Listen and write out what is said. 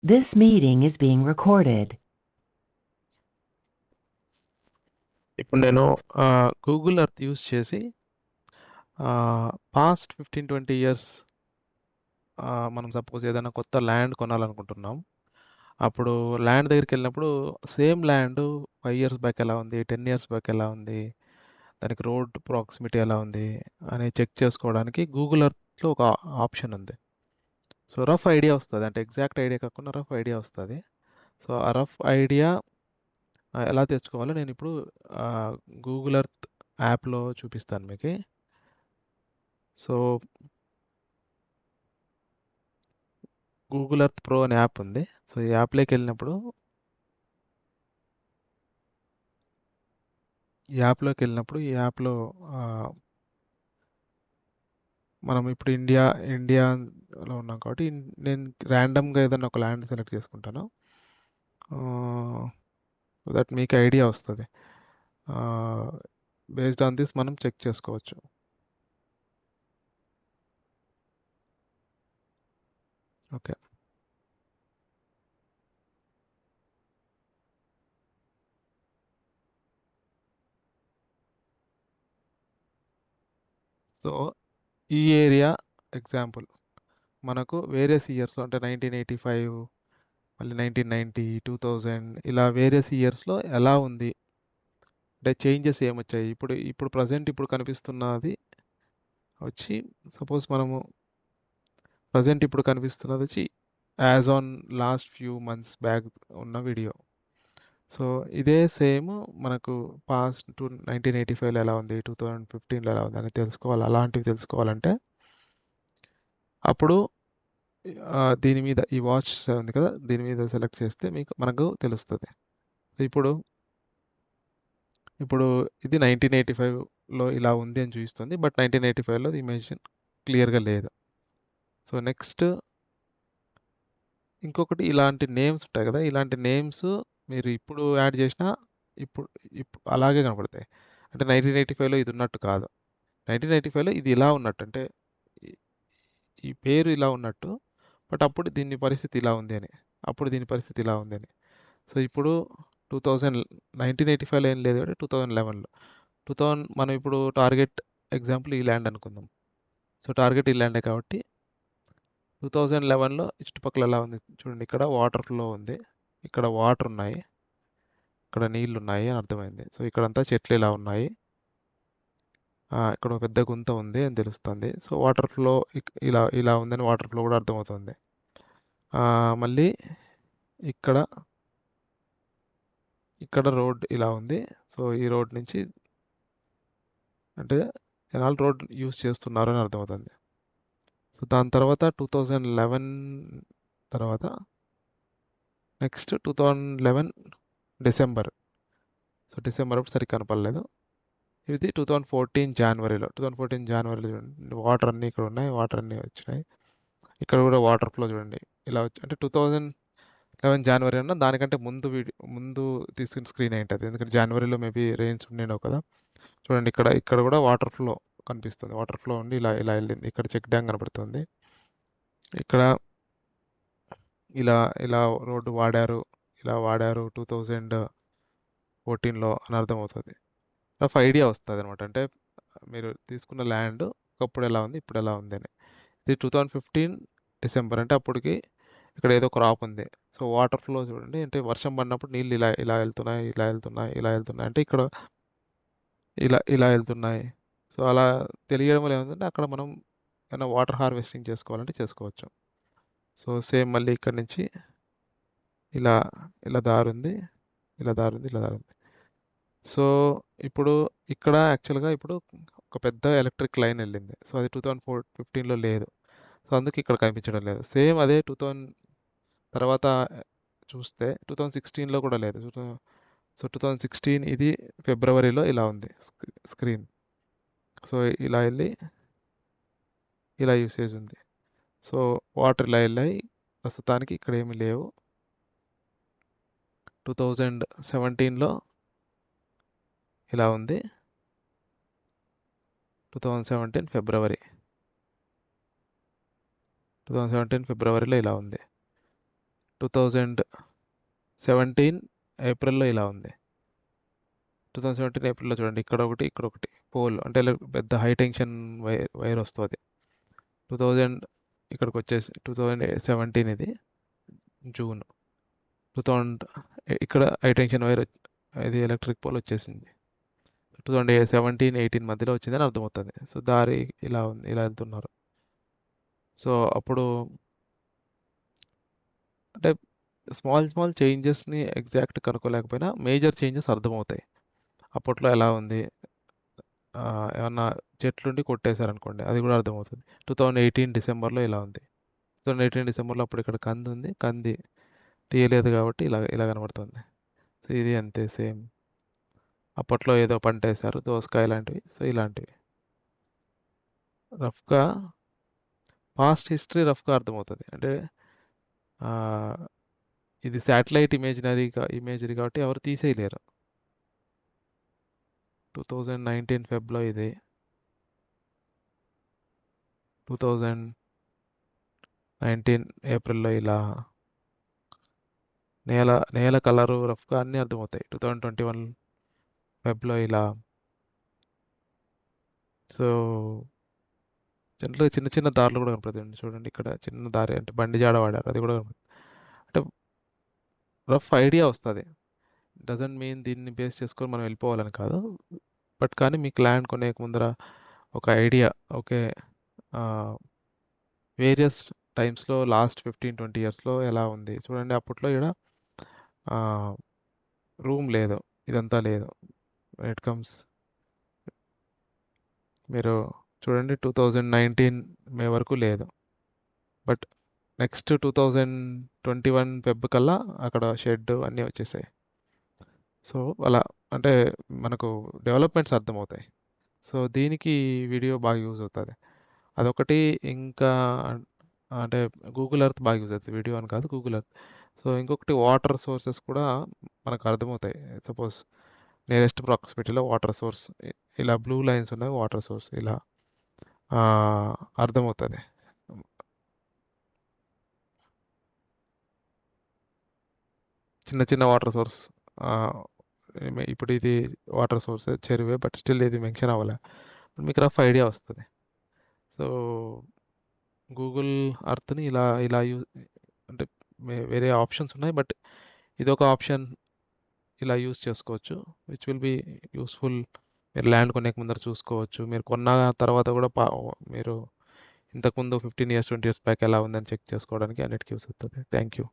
This meeting is being recorded. ఇప్పుడు నేను Google earth use చేసి పాస్ట్ 15-20 ఇయర్స్ మనం సపోజ్ ఏదైనా కొత్త ల్యాండ్ కొనాలనుకుంటున్నాం. అప్పుడు ల్యాండ్ దగ్గరికి వెళ్ళినప్పుడు సేమ్ ల్యాండ్ 5 ఇయర్స్ బ్యాక్ ఎలా ఉంది, 10 ఇయర్స్ బ్యాక్ ఎలా ఉంది, దానికి రోడ్ ప్రాక్సిమిటీ ఎలా ఉంది అని చెక్ చేసుకోవడానికి గూగుల్ ఎర్త్లో ఒక ఆప్షన్ ఉంది. సో రఫ్ ఐడియా వస్తుంది, అంటే ఎగ్జాక్ట్ ఐడియా కాకుండా రఫ్ ఐడియా వస్తుంది. సో ఆ రఫ్ ఐడియా ఎలా తెచ్చుకోవాలో నేను ఇప్పుడు గూగుల్ ఎర్త్ యాప్లో చూపిస్తాను మీకు. సో గూగుల్ ఎర్త్ ప్రో అనే యాప్ ఉంది. సో ఈ యాప్లోకి వెళ్ళినప్పుడు ఈ యాప్లో మనం ఇప్పుడు ఇండియాలో ఉన్నాం కాబట్టి నేను ర్యాండమ్గా ఏదైనా ఒక ల్యాండ్ సెలెక్ట్ చేసుకుంటాను. దట్ మీకు ఐడియా వస్తుంది. బేస్డ్ ఆన్ దిస్ మనం చెక్ చేసుకోవచ్చు. ఓకే, సో ఈ ఏరియా ఎగ్జాంపుల్ మనకు వేరియస్ ఇయర్స్లో, అంటే 1985, మళ్ళీ 1990, 2000 ఇలా వేరియస్ ఇయర్స్లో ఎలా ఉంది, అంటే చేంజెస్ ఏమొచ్చాయి. ఇప్పుడు ప్రజెంట్ ఇప్పుడు కనిపిస్తున్నది వచ్చి, సపోజ్ మనము ప్రజెంట్ ఇప్పుడు కనిపిస్తున్నది వచ్చి as on last few months back ఉన్న వీడియో. సో ఇదే సేమ్ మనకు పాస్ట్ 1985లో ఎలా ఉంది, 2015లో ఎలా ఉంది అని తెలుసుకోవాలి. అలాంటివి తెలుసుకోవాలంటే అప్పుడు దీని మీద ఈ వాచ్ ఉంది కదా, దీని మీద సెలెక్ట్ చేస్తే మనకు తెలుస్తుంది. ఇప్పుడు ఇప్పుడు ఇది 1985లో ఇలా ఉంది అని చూపిస్తుంది, బట్ 1985లో ఇమేజ్ క్లియర్గా లేదు. సో నెక్స్ట్ ఇంకొకటి, ఇలాంటి నేమ్స్ ఉంటాయి కదా, ఇలాంటి నేమ్స్ మీరు ఇప్పుడు యాడ్ చేసినా ఇప్పుడు ఇప్పుడు అలాగే కనపడతాయి. అంటే 1985లో ఇది ఉన్నట్టు కాదు, 1985లో ఇది ఇలా ఉన్నట్టు, అంటే ఈ ఈ పేరు ఇలా ఉన్నట్టు, బట్ అప్పుడు దీని పరిస్థితి ఇలా ఉంది అని, అప్పుడు దీని పరిస్థితి ఇలా ఉంది అని. సో ఇప్పుడు 1985లో ఏం లేదు కాబట్టి 2011లో మనం ఇప్పుడు టార్గెట్ ఎగ్జాంపుల్ ఈ ల్యాండ్ అనుకుందాం. సో టార్గెట్ ఈ ల్యాండే కాబట్టి 2011లో చుట్టుపక్కల ఎలా ఉంది చూడండి. ఇక్కడ వాటర్ ఫ్లో ఉంది, ఇక్కడ వాటర్ ఉన్నాయి, ఇక్కడ నీళ్ళు ఉన్నాయి అని అర్థమైంది. సో ఇక్కడంతా చెట్లు ఇలా ఉన్నాయి, ఇక్కడ ఒక పెద్ద గుంత ఉంది అని తెలుస్తుంది. సో వాటర్ ఫ్లో ఇలా ఇలా ఉందని వాటర్ ఫ్లో కూడా అర్థమవుతుంది. మళ్ళీ ఇక్కడ ఇక్కడ రోడ్ ఇలా ఉంది. సో ఈ రోడ్ నుంచి అంటే జనాలు రోడ్ యూస్ చేస్తున్నారు అని అర్థమవుతుంది. సో దాని తర్వాత 2011 తర్వాత నెక్స్ట్ 2011 డిసెంబర్. సో డిసెంబర్ అప్పుడు సరిగ్గా కనపడలేదు. ఇది 2014 జనవరిలో వాటర్ అన్నీ ఇక్కడ ఉన్నాయి, వాటర్ అన్నీ వచ్చినాయి. ఇక్కడ కూడా వాటర్ ఫ్లో చూడండి ఇలా వచ్చి, అంటే 2011 జనవరి అన్న దానికంటే ముందు తీసుకున్న స్క్రీన్ ఏంటది, ఎందుకంటే జనవరిలో మేబీ రెయిన్స్ ఉండేవి కదా. చూడండి ఇక్కడ కూడా వాటర్ ఫ్లో కనిపిస్తుంది, వాటర్ ఫ్లో ఉండి ఇలా ఇలా వెళ్ళింది. ఇక్కడ చెక్ డ్యామ్ కనపడుతుంది, ఇక్కడ ఇలా ఇలా రోడ్డు వాడారు 2014లో అని అర్థమవుతుంది. రఫ్ ఐడియా వస్తుంది అనమాట. అంటే మీరు తీసుకున్న ల్యాండ్ ఒకప్పుడు ఎలా ఉంది, ఇప్పుడు ఎలా ఉంది అని. ఇది 2015 డిసెంబర్, అంటే అప్పటికి ఇక్కడ ఏదో క్రాప్ ఉంది. సో వాటర్ ఫ్లో చూడండి, అంటే వర్షం పడినప్పుడు నీళ్ళు ఇలా ఇలా వెళ్తున్నాయి, ఇలా వెళ్తున్నాయి, ఇలా వెళ్తున్నాయి, అంటే ఇక్కడ ఇలా ఇలా వెళ్తున్నాయి. సో అలా తెలియడం వల్ల ఏముందంటే అక్కడ మనం ఏమైనా వాటర్ హార్వెస్టింగ్ చేసుకోవాలంటే చేసుకోవచ్చు. సో సేమ్ మళ్ళీ ఇక్కడ నుంచి ఇలా ఇలా దారుంది, ఇలా దారుంది, ఇలా దారుంది. సో ఇప్పుడు ఇక్కడ యాక్చువల్గా ఇప్పుడు ఒక పెద్ద ఎలక్ట్రిక్ లైన్ వెళ్ళింది. సో అది 2015లో లేదు. సో అందుకే ఇక్కడ కనిపించడం లేదు. సేమ్ అదే 2000 తర్వాత చూస్తే 2016లో కూడా లేదు. సో 2016 ఇది ఫిబ్రవరిలో ఇలా ఉంది స్క్రీన్. సో ఇలా వెళ్ళి ఇలా యూసేజ్ ఉంది. సో వాటర్ ఇలా వెళ్ళాయి, ప్రస్తుతానికి ఇక్కడ ఏమీ లేవు. 2017లో ఇలా ఉంది, 2017 ఫిబ్రవరిలో ఇలా ఉంది. 2017 ఏప్రిల్‌లో ఇలా ఉంది. 2017 ఏప్రిల్‌లో చూడండి ఇక్కడ ఒకటి పోల్ అంటే ఇలా పెద్ద హై టెన్షన్ వైర్ వస్తది. 2000 ఇక్కడికొచ్చేసి 2017 ఇది జూన్. 2000 ఇక్కడ హై టెన్షన్ వైర్ ఇది ఎలక్ట్రిక్ పోల్ వచ్చేసింది. 2017, 18 మధ్యలో వచ్చిందని అర్థమవుతుంది. సో దారి ఇలా ఉంది. ఇలా వెళ్తున్నారు. సో అప్పుడు అంటే స్మాల్ చేంజెస్‌ని ఎగ్జాక్ట్ కనుక్కోలేకపోయినా మేజర్ చేంజెస్ అర్థమవుతాయి. అప్పట్లో ఎలా ఉంది? ఏమన్నా చెట్లుండి కొట్టేశారనుకోండి అది కూడా అర్థమవుతుంది. 2018 డిసెంబర్‌లో ఇలా ఉంది. 2018 డిసెంబర్‌లో అప్పుడు ఇక్కడ కంది ఉంది. కంది తీయలేదు కాబట్టి ఇలా కనబడుతుంది. సో ఇది అంతే సేమ్. అప్పట్లో ఏదో పంటేశారు దోసకాయ లాంటివి. సో ఇలాంటివి. రఫ్‌గా పాస్ట్ హిస్టరీ రఫ్‌గా అర్థమవుతది. అంటే ఇది శాటిలైట్ ఇమేజరీ కాబట్టి ఎవరు తీసేయలేరు. 2019 ఫెబ్‌లో ఇది. 2019 ఏప్రిల్‌లో ఇలా. నేల కలరు రఫ్‌గా అన్నీ అర్థమవుతాయి. 2021 ఫెబ్‌లో ఇలా. సో జనరల్‌గా చిన్న దారులు కూడా కనపడతాయండి. చూడండి ఇక్కడ చిన్న దారి అంటే బండి జాడ వాడారు. అది కూడా అంటే రఫ్ ఐడియా వస్తది. డజంట్ మీన్ దీన్ని బేస్ చేసుకొని మనం వెళ్ళిపోవాలని కాదు. బట్ కానీ మీకు ల్యాండ్ కొనే ముందర ఒక ఐడియా ఓకే. వేరియస్ టైమ్స్‌లో లాస్ట్ 15, 20 ఇయర్స్‌లో ఎలా ఉంది? చూడండి అప్పట్లో ఈడ రూమ్ లేదు. ఇదంతా లేదు. వెన్ ఇట్ కమ్స్ మీరు చూడండి 2019 మే వరకు లేదు. బట్ నెక్స్ట్ 2021 ఫెబ్ కల్లా అక్కడ షెడ్ అన్నీ వచ్చేసాయి. సో అలా అంటే మనకు డెవలప్‌మెంట్స్ అర్థమవుతాయి. సో దీనికి వీడియో బాగా యూజ్ అవుతది. అదొకటి ఇంకా అంటే గూగుల్ ఎర్త్ బాగా యూజ్ అవుతది. వీడియో అని కాదు గూగుల్ ఎర్త్. సో ఇంకొకటి వాటర్ సోర్సెస్ కూడా మనకు అర్థమవుతాయి. సపోజ్ నియరెస్ట్ ప్రాక్సిమిటీలో వాటర్ సోర్స్ ఇలా బ్లూ లైన్స్ ఉన్నాయి వాటర్ సోర్స్ ఇలా అర్థమవుతది. చిన్న వాటర్ సోర్స్ ఇప్పుడు ఇది వాటర్ సోర్స్ చెరువే బట్ స్టిల్ ఇది మెన్షన్ అవ్వలే. మీకు రఫ్ ఐడియా వస్తది. సో గూగుల్ ఎర్త్‌ని ఇలా అంటే వేరే ఆప్షన్స్ ఉన్నాయి. బట్ ఇదొక ఆప్షన్ ఇలా యూజ్ చేసుకోవచ్చు. Which will be useful. మీరు ల్యాండ్ కొనే ముందర చూసుకోవచ్చు. మీరు కొన్న తర్వాత కూడా మీరు ఇంతకుముందు 15 ఇయర్స్, 20 ఇయర్స్ బ్యాక్ ఎలా ఉందని చెక్ చేసుకోవడానికి అన్నిటికి యూజ్ అవుతది. Thank you.